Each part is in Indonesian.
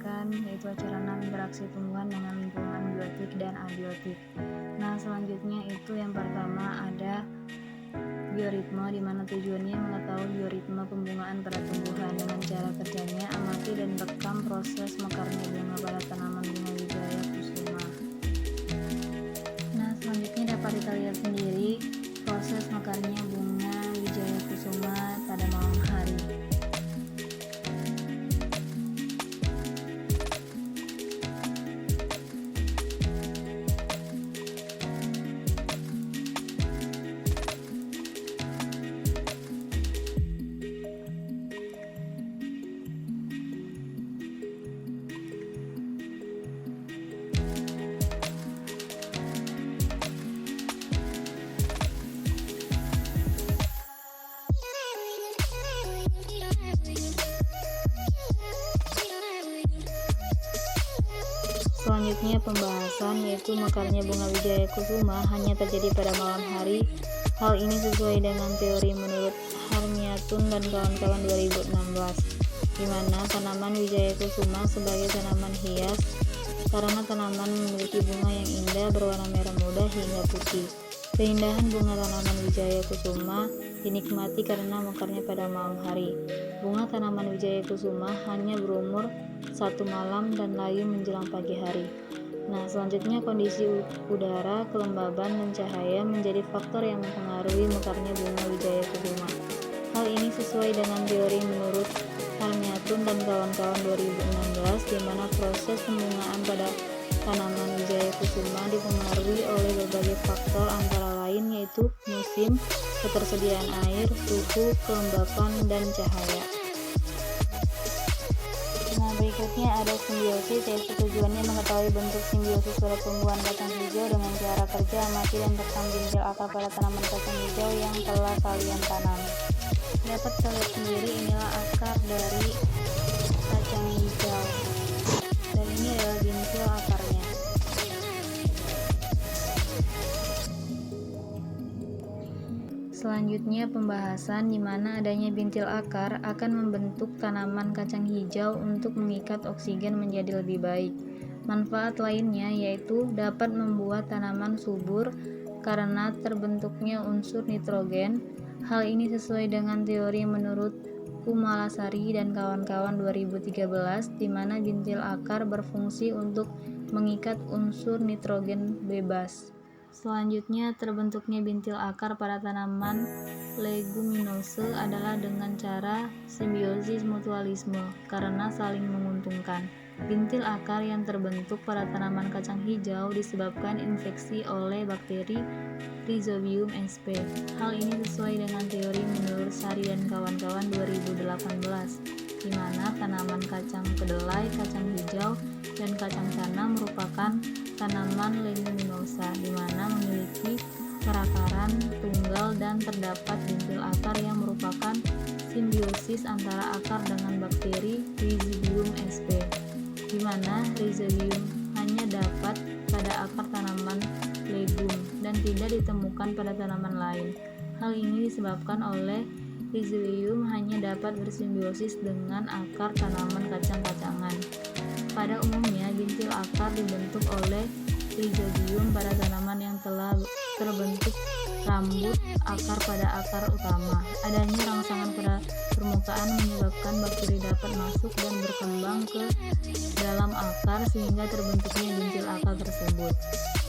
menjelaskan yaitu acara 6 interaksi tumbuhan dengan lingkungan biotik dan abiotik. Nah, selanjutnya itu yang pertama ada bioritme, di mana tujuannya mengetahui bioritme pembungaan pada tumbuhan. Dengan cara kerjanya, amati dan rekam proses mekarnya bunga pada tanaman bunga wijaya kusuma. Nah, selanjutnya dapat kita lihat sendiri proses mekarnya bunga wijaya kusuma pada malam hari. Selanjutnya pembahasan yaitu mekarnya bunga wijaya kusuma hanya terjadi pada malam hari. Hal ini sesuai dengan teori menurut Harmiatun dan kawan-kawan 2016, di mana tanaman wijaya kusuma sebagai tanaman hias karena tanaman memiliki bunga yang indah berwarna merah muda hingga putih. Keindahan bunga tanaman wijaya kusuma dinikmati karena mekarnya pada malam hari. Bunga tanaman wijaya kusuma hanya berumur 1 malam dan layu menjelang pagi hari. Nah, selanjutnya kondisi udara, kelembaban, dan cahaya menjadi faktor yang mempengaruhi mekarnya bunga wijaya kusuma. Hal ini sesuai dengan teori menurut Harmiatun dan kawan-kawan 2016, di mana proses pembungaan pada tanaman wijaya kusuma dipengaruhi oleh berbagai faktor antara lain yaitu musim, ketersediaan air, suhu, kelembapan, dan cahaya. Nah, berikutnya ada simbiosis, yaitu tujuannya mengetahui bentuk simbiosis pada tumbuhan kacang hijau dengan cara kerja, amati dan rekam bintil akar pada tanaman kacang hijau yang telah kalian tanam. Dapat kita lihat sendiri, inilah akar dari kacang hijau dan ini adalah bintil akarnya. Selanjutnya pembahasan di mana adanya bintil akar akan membentuk tanaman kacang hijau untuk mengikat oksigen menjadi lebih baik. Manfaat lainnya yaitu dapat membuat tanaman subur karena terbentuknya unsur nitrogen. Hal ini sesuai dengan teori menurut Kumalasari dan kawan-kawan 2013, di mana bintil akar berfungsi untuk mengikat unsur nitrogen bebas. Selanjutnya, terbentuknya bintil akar pada tanaman leguminose adalah dengan cara simbiosis mutualisme karena saling menguntungkan. Bintil akar yang terbentuk pada tanaman kacang hijau disebabkan infeksi oleh bakteri Rhizobium sp. Hal ini sesuai dengan teori menurut Sari dan kawan-kawan 2018, di mana tanaman kacang kedelai, kacang hijau, dan kacang tanah merupakan tanaman leguminosa, di mana memiliki perakaran tunggal dan terdapat bintil akar yang merupakan simbiosis antara akar dengan bakteri Rhizobium sp, di mana Rhizobium hanya dapat pada akar tanaman legum dan tidak ditemukan pada tanaman lain. Hal ini disebabkan oleh Rhizobium hanya dapat bersimbiosis dengan akar tanaman kacang-kacangan. Pada umumnya, bintil akar dibentuk oleh Rhizobium pada tanaman yang telah terbentuk rambut akar pada akar utama. Adanya rangsangan pada permukaan menyebabkan bakteri dapat masuk dan berkembang ke dalam akar sehingga terbentuknya bintil akar tersebut.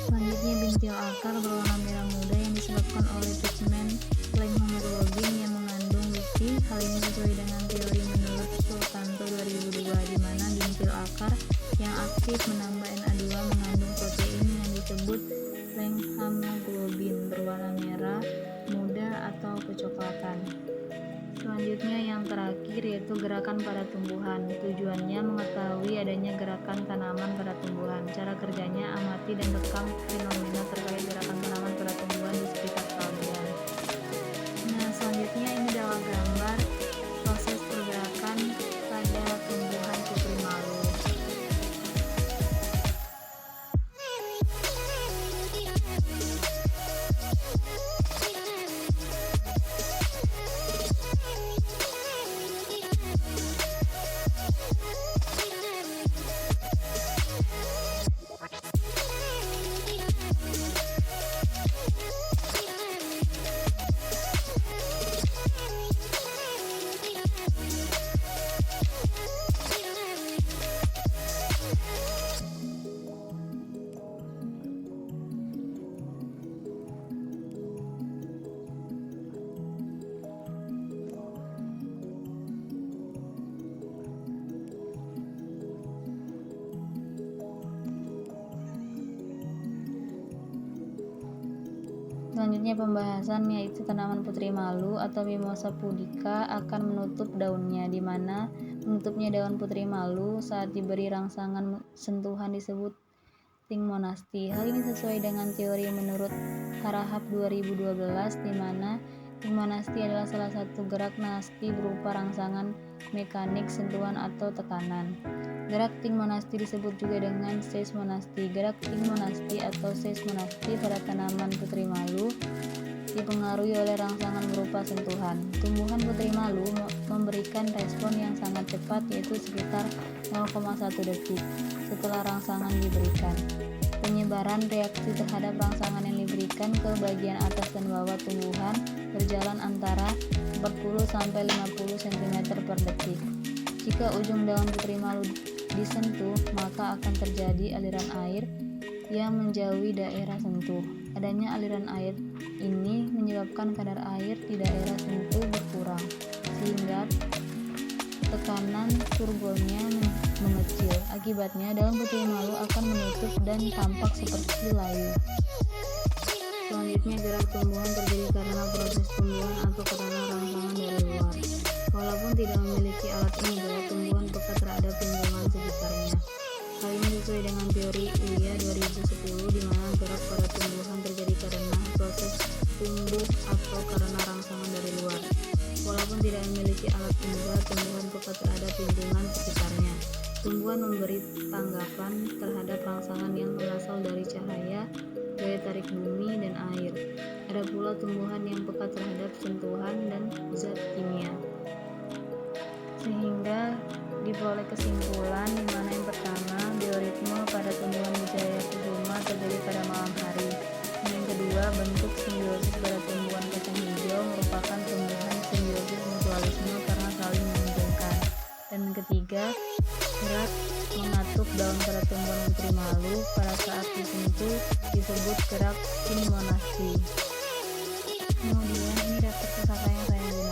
Selanjutnya, bintil akar berwarna merah muda yang disebabkan oleh pigmen hemoglobin yang mengandung besi. Hal ini sesuai dengan teori menurut Sultanto 2002, di mana bintil akar yang aktif menambah Na2 mengandung protein yang disebut hemoglobin berwarna merah muda atau kecoklatan. Selanjutnya yang terakhir yaitu gerakan pada tumbuhan. Tujuannya mengetahui adanya gerakan tanaman pada tumbuhan. Cara kerjanya amati dan rekam fenomena terkait gerakan tanaman pada tumbuhan di sekitar kalian. Nah, selanjutnya ini adalah gambar proses pergerakan pada tumbuhan putri malu. Selanjutnya pembahasan yaitu tanaman putri malu atau Mimosa pudica akan menutup daunnya, di mana menutupnya daun putri malu saat diberi rangsangan sentuhan disebut ting monasti. Hal ini sesuai dengan teori menurut Harahap 2012, di mana ting monasti adalah salah satu gerak nasti berupa rangsangan mekanik, sentuhan atau tekanan. Gerak ting monasti disebut juga dengan seismonasti. Gerak ting monasti atau seismonasti pada tanaman putri malu dipengaruhi oleh rangsangan berupa sentuhan. Tumbuhan putri malu memberikan respon yang sangat cepat, yaitu sekitar 0,1 detik setelah rangsangan diberikan. Penyebaran reaksi terhadap rangsangan yang diberikan ke bagian atas dan bawah tumbuhan berjalan antara 40-50 cm per detik. Jika ujung daun putri malu disentuh, maka akan terjadi aliran air yang menjauhi daerah sentuh. Adanya aliran air ini menyebabkan kadar air di daerah sentuh berkurang, sehingga tekanan turbonya mengecil. Akibatnya, daun putri malu akan menutup dan tampak seperti layu. Selanjutnya, gerak tumbuhan terjadi karena proses tumbuhan atau karena rangsangan dari luar. Walaupun tidak memiliki alat ini, gerak tumbuhan peka terhadap lingkungan sekitarnya. Hal ini sesuai dengan teori Uya 2010, di mana gerak pada tumbuhan terjadi karena proses tumbuh atau karena rangsangan dari luar. Walaupun tidak memiliki alat indera, tumbuhan peka terhadap lingkungan sekitarnya. Tumbuhan memberi tanggapan terhadap rangsangan yang berasal dari cahaya, daya tarik bumi, dan air. Ada pula tumbuhan yang peka terhadap sentuhan dan zat kimia. Sehingga diperoleh kesimpulan di mana yang pertama, bioritme pada tumbuhan Wijaya kusuma terjadi pada malam hari. Yang kedua, bentuk simbiosis pada tumbuhan kacang hijau merupakan tumbuhan simbiosis mutualisme karena saling menguntungkan. Dan ketiga, gerak mengatuk daun pada tumbuhan putri malu pada saat disentuh disebut gerak ting monasti. Kemudian ini daftar pusaka yang saya gunakan.